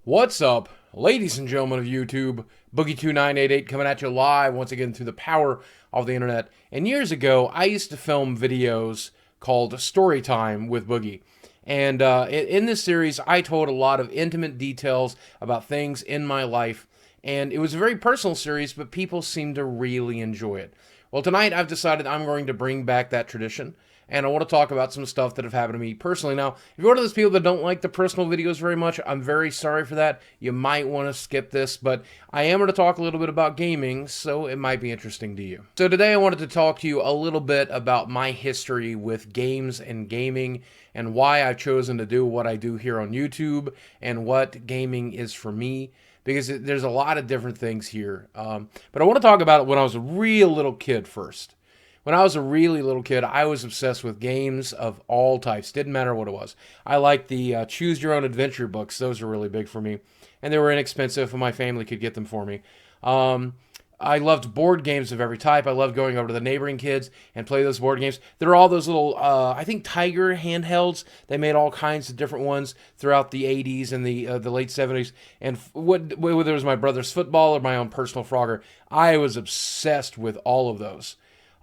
What's up, ladies and gentlemen of YouTube? Boogie2988 coming at you live once again through the power of the internet. And years ago, I used to film videos called Story Time with Boogie. And in this series, I told a lot of intimate details about things in my life. And it was a very personal series, but people seemed to really enjoy it. Well, tonight I've decided I'm going to bring back that tradition. And I want to talk about some stuff that have happened to me personally. Now, if you're one of those people that don't like the personal videos very much, I'm very sorry for that. You might want to skip this, but I am going to talk a little bit about gaming, so it might be interesting to you. So today I wanted to talk to you a little bit about my history with games and gaming, and why I've chosen to do what I do here on YouTube, and what gaming is for me, because there's a lot of different things here. But I want to talk about it when I was a real little kid first. When I was a really little kid, I was obsessed with games of all types. Didn't matter what it was. I liked the Choose Your Own Adventure books. Those were really big for me. And they were inexpensive, and my family could get them for me. I loved board games of every type. I loved going over to the neighboring kids and play those board games. There were all those little, I think, Tiger handhelds. They made all kinds of different ones throughout the 80s and the late 70s. And whether it was my brother's football or my own personal Frogger, I was obsessed with all of those.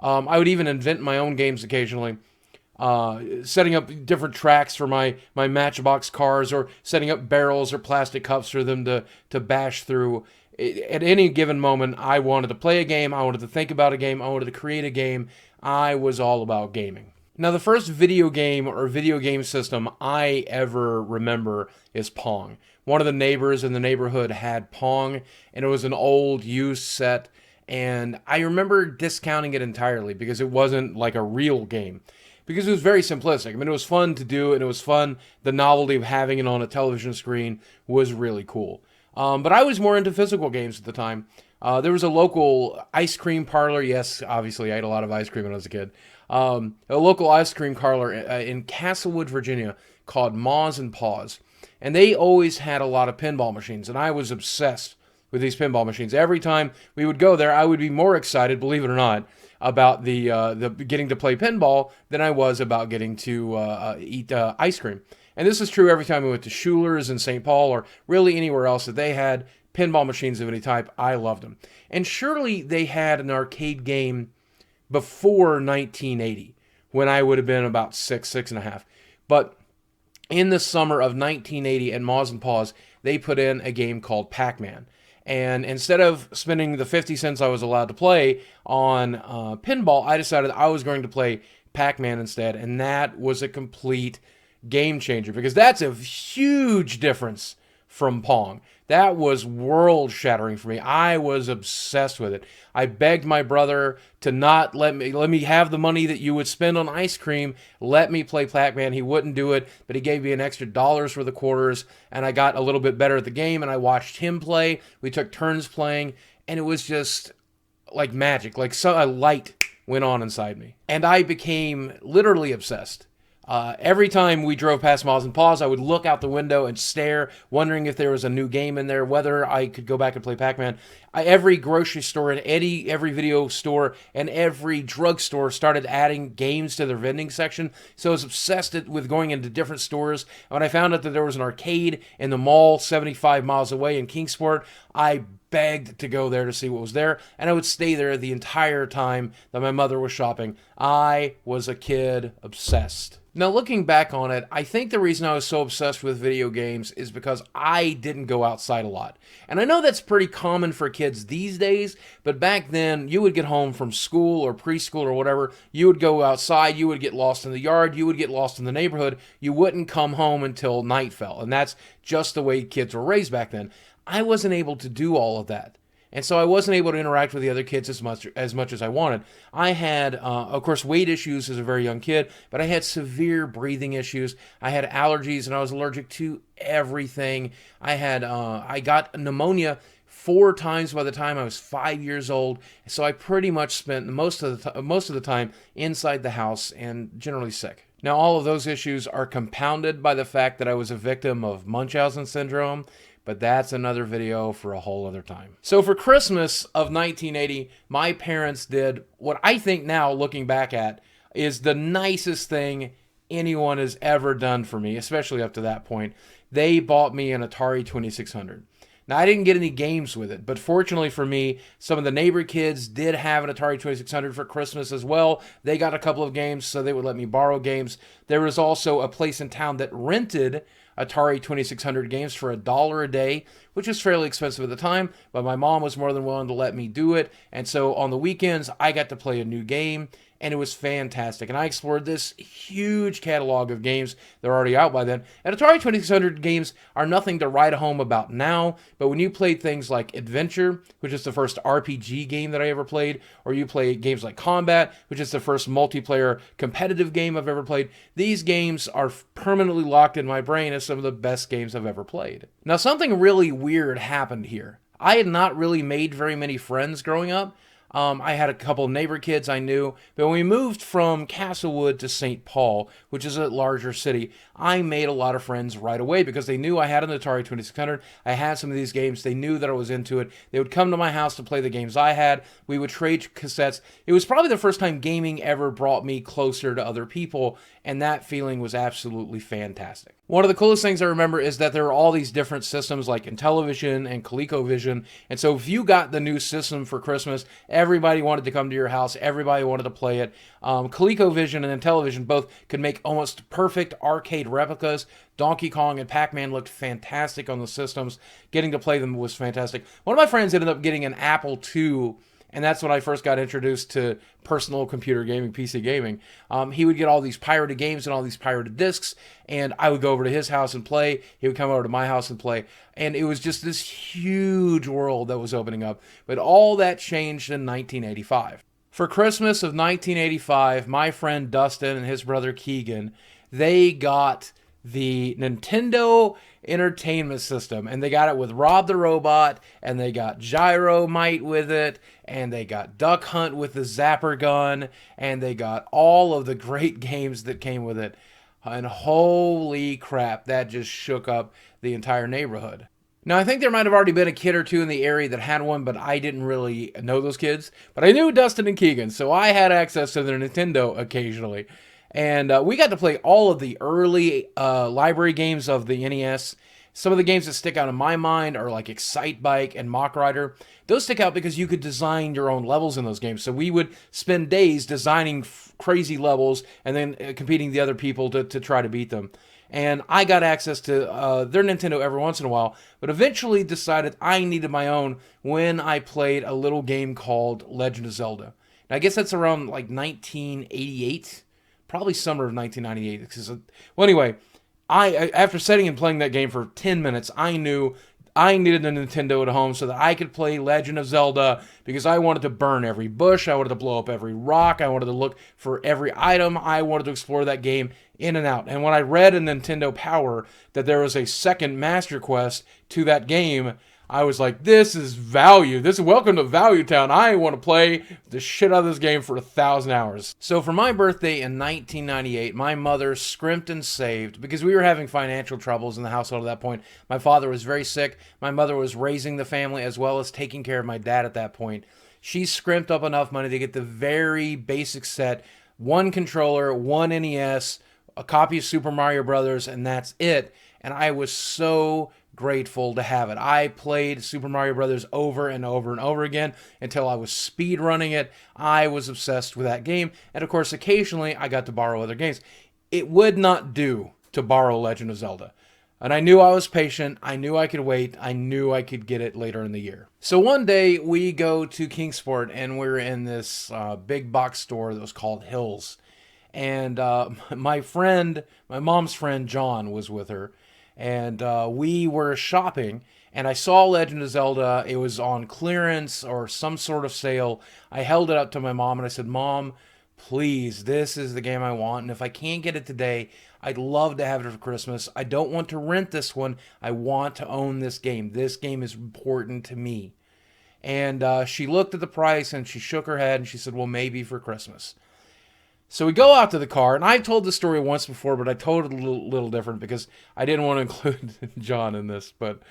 I would even invent my own games occasionally, setting up different tracks for my Matchbox cars, or setting up barrels or plastic cups for them to bash through. At any given moment, I wanted to play a game, I wanted to think about a game, I wanted to create a game. I was all about gaming. Now, the first video game or video game system I ever remember is Pong. One of the neighbors in the neighborhood had Pong, and it was an old used set. And I remember discounting it entirely because it wasn't like a real game. Because it was very simplistic. I mean, it was fun to do, and it was fun. The novelty of having it on a television screen was really cool. But I was more into physical games at the time. There was a local ice cream parlor. Yes, obviously, I ate a lot of ice cream when I was a kid. A local ice cream parlor in Castlewood, Virginia, called Ma's and Pa's. And they always had a lot of pinball machines, and I was obsessed with these pinball machines. Every time we would go there, I would be more excited, believe it or not, about the getting to play pinball than I was about getting to eat ice cream. And this is true every time we went to Schuler's in St. Paul, or really anywhere else that they had pinball machines of any type. I loved them. And surely they had an arcade game before 1980, when I would have been about six and a half. But in the summer of 1980 at Ma's and Pa's, they put in a game called Pac-Man. And instead of spending the 50 cents I was allowed to play on pinball, I decided I was going to play Pac-Man instead. And that was a complete game changer, because that's a huge difference from Pong. That was world-shattering for me. I was obsessed with it. I begged my brother to not let me have the money that you would spend on ice cream. Let me play Pac-Man. He wouldn't do it, but he gave me an extra dollars for the quarters, and I got a little bit better at the game, and I watched him play. We took turns playing, and it was just like magic. Like a light went on inside me, and I became literally obsessed. Every time we drove past Ma's and Pa's, I would look out the window and stare, wondering if there was a new game in there, whether I could go back and play Pac-Man. Every grocery store and every video store and every drugstore started adding games to their vending section. So I was obsessed with going into different stores. And when I found out that there was an arcade in the mall 75 miles away in Kingsport, I begged to go there to see what was there, and I would stay there the entire time that my mother was shopping. I was a kid obsessed. Now, looking back on it, I think the reason I was so obsessed with video games is because I didn't go outside a lot. And I know that's pretty common for kids these days, but back then, you would get home from school or preschool or whatever, you would go outside, you would get lost in the yard, you would get lost in the neighborhood, you wouldn't come home until night fell. And that's just the way kids were raised back then. I wasn't able to do all of that. And so I wasn't able to interact with the other kids as much as I wanted. I had, of course, weight issues as a very young kid, but I had severe breathing issues. I had allergies, and I was allergic to everything. I got pneumonia 4 times by the time I was 5 years old. So I pretty much spent most of the time inside the house and generally sick. Now, all of those issues are compounded by the fact that I was a victim of Munchausen syndrome, but that's another video for a whole other time. So for Christmas of 1980, my parents did what I think now, looking back at, is the nicest thing anyone has ever done for me, especially up to that point. they bought me an Atari 2600. Now, I didn't get any games with it, but fortunately for me, some of the neighbor kids did have an Atari 2600 for Christmas as well. They got a couple of games, so they would let me borrow games. There was also a place in town that rented Atari 2600 games for $1 a day, which was fairly expensive at the time, but my mom was more than willing to let me do it. And so on the weekends, I got to play a new game, and it was fantastic. And I explored this huge catalog of games that are already out by then. And Atari 2600 games are nothing to write home about now, but when you played things like Adventure, which is the first RPG game that I ever played, or you play games like Combat, which is the first multiplayer competitive game I've ever played, these games are permanently locked in my brain as some of the best games I've ever played. Now, something really weird happened here. I had not really made very many friends growing up. I had a couple of neighbor kids I knew, but when we moved from Castlewood to St. Paul, which is a larger city, I made a lot of friends right away because they knew I had an Atari 2600. I had some of these games. They knew that I was into it. They would come to my house to play the games I had. We would trade cassettes. It was probably the first time gaming ever brought me closer to other people, and that feeling was absolutely fantastic. One of the coolest things I remember is that there are all these different systems like Intellivision and ColecoVision, and so if you got the new system for Christmas, everybody wanted to come to your house, everybody wanted to play it. ColecoVision and Intellivision both could make almost perfect arcade replicas. Donkey Kong and Pac-Man looked fantastic on the systems. Getting to play them was fantastic. One of my friends ended up getting an Apple II, and that's when I first got introduced to personal computer gaming, PC gaming. He would get all these pirated games and all these pirated discs, and I would go over to his house and play. He would come over to my house and play. And it was just this huge world that was opening up. But all that changed in 1985. For Christmas of 1985, my friend Dustin and his brother Keegan, they got the Nintendo Entertainment System, and they got it with Rob the Robot, and they got Gyromite with it, and they got Duck Hunt with the Zapper Gun, and they got all of the great games that came with it. And holy crap, that just shook up the entire neighborhood. Now, I think there might have already been a kid or two in the area that had one, but I didn't really know those kids. But I knew Dustin and Keegan, so I had access to their Nintendo occasionally. And we got to play all of the early library games of the NES. Some of the games that stick out in my mind are like Excite Bike and Mach Rider. Those stick out because you could design your own levels in those games. So we would spend days designing crazy levels and then competing with the other people to try to beat them. And I got access to their Nintendo every once in a while, but eventually decided I needed my own when I played a little game called Legend of Zelda. Now, I guess that's around like 1988. Probably summer of 1998. Well, anyway, after setting and playing that game for 10 minutes, I knew I needed a Nintendo at home so that I could play Legend of Zelda because I wanted to burn every bush, I wanted to blow up every rock, I wanted to look for every item, I wanted to explore that game in and out. And when I read in Nintendo Power that there was a second Master Quest to that game, I was like, this is value. This is welcome to Value Town. I want to play the shit out of this game for 1,000 hours. So for my birthday in 1998, my mother scrimped and saved because we were having financial troubles in the household at that point. My father was very sick. My mother was raising the family as well as taking care of my dad at that point. She scrimped up enough money to get the very basic set, one controller, one NES, a copy of Super Mario Brothers, and that's it. And I was so grateful to have it. I played Super Mario Brothers over and over and over again until I was speed running it. I was obsessed with that game, and of course occasionally I got to borrow other games. It would not do to borrow Legend of Zelda, and I knew I was patient. I knew I could wait. I knew I could get it later in the year. So one day we go to Kingsport and we're in this big box store that was called Hills, and my mom's friend John was with her. And we were shopping, and I saw Legend of Zelda. It was on clearance or some sort of sale. I held it up to my mom, and I said, Mom, please, this is the game I want. And if I can't get it today, I'd love to have it for Christmas. I don't want to rent this one. I want to own this game. This game is important to me. And she looked at the price, and she shook her head, and she said, well, maybe for Christmas. So we go out to the car, and I've told this story once before, but I told it a little different because I didn't want to include John in this. But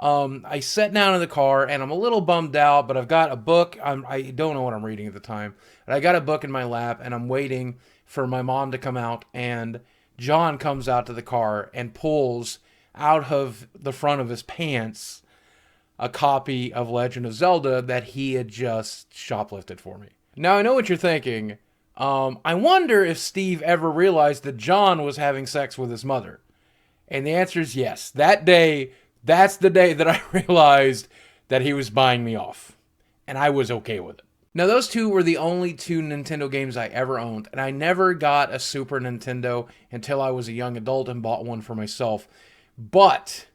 I sat down in the car, and I'm a little bummed out, but I've got a book. I don't know what I'm reading at the time. But I got a book in my lap, and I'm waiting for my mom to come out, and John comes out to the car and pulls out of the front of his pants a copy of Legend of Zelda that he had just shoplifted for me. Now, I know what you're thinking. I wonder if Steve ever realized that John was having sex with his mother. And the answer is yes. That day, that's the day that I realized that he was buying me off. And I was okay with it. Now, those two were the only two Nintendo games I ever owned, and I never got a Super Nintendo until I was a young adult and bought one for myself. But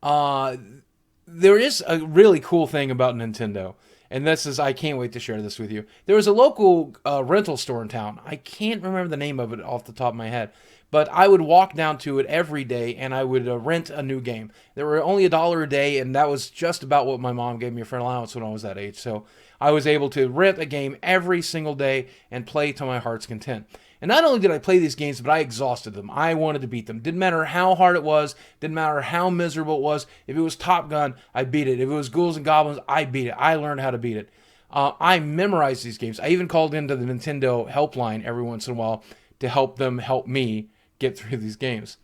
there is a really cool thing about Nintendo, and I can't wait to share this with you. There was a local rental store in town. I can't remember the name of it off the top of my head, but I would walk down to it every day, and I would rent a new game. There were only $1 a day, and that was just about what my mom gave me for an allowance when I was that age. So I was able to rent a game every single day and play to my heart's content. And not only did I play these games, but I exhausted them. I wanted to beat them. Didn't matter how hard it was. Didn't matter how miserable it was. If it was Top Gun, I beat it. If it was Ghouls and Goblins, I beat it. I learned how to beat it. I memorized these games. I even called into the Nintendo helpline every once in a while to help them help me get through these games.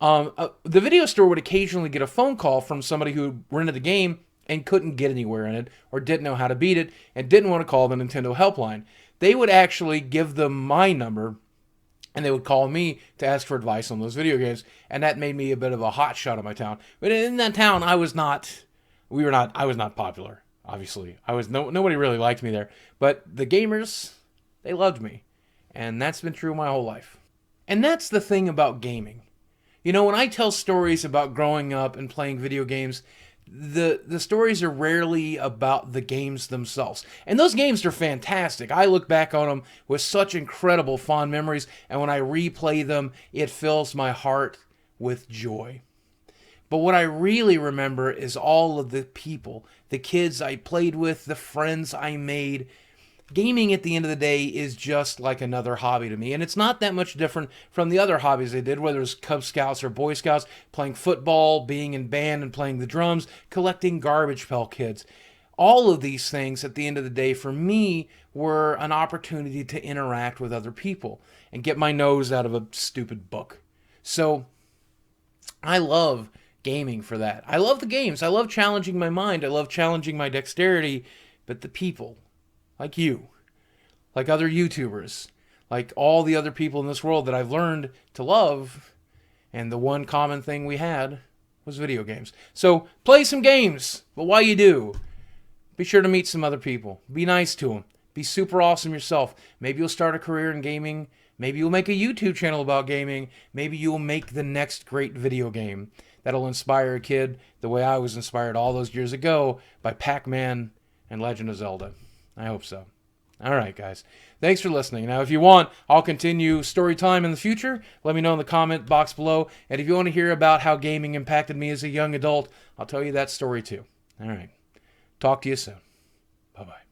The video store would occasionally get a phone call from somebody who rented the game and couldn't get anywhere in it, or didn't know how to beat it, and didn't want to call the Nintendo helpline. They would actually give them my number, and they would call me to ask for advice on those video games, and that made me a bit of a hot shot in my town. But in that town, I was not popular, obviously. Nobody really liked me there. But the gamers, they loved me, and that's been true my whole life. And that's the thing about gaming. You know, when I tell stories about growing up and playing video games, the stories are rarely about the games themselves. And those games are fantastic. I look back on them with such incredible fond memories, and when I replay them, it fills my heart with joy. But what I really remember is all of the people, the kids I played with, the friends I made. Gaming at the end of the day is just like another hobby to me, and it's not that much different from the other hobbies I did, whether it's Cub Scouts or Boy Scouts, playing football, being in band and playing the drums, collecting Garbage Pail Kids. All of these things at the end of the day for me were an opportunity to interact with other people and get my nose out of a stupid book. So I love gaming for that. I love the games. I love challenging my mind. I love challenging my dexterity, but the people, like you, like other YouTubers, like all the other people in this world that I've learned to love, and the one common thing we had was video games. So play some games, but while you do, be sure to meet some other people. Be nice to them. Be super awesome yourself. Maybe you'll start a career in gaming. Maybe you'll make a YouTube channel about gaming. Maybe you'll make the next great video game that'll inspire a kid the way I was inspired all those years ago by Pac-Man and Legend of Zelda. I hope so. All right, guys. Thanks for listening. Now, if you want, I'll continue story time in the future. Let me know in the comment box below. And if you want to hear about how gaming impacted me as a young adult, I'll tell you that story too. All right. Talk to you soon. Bye-bye.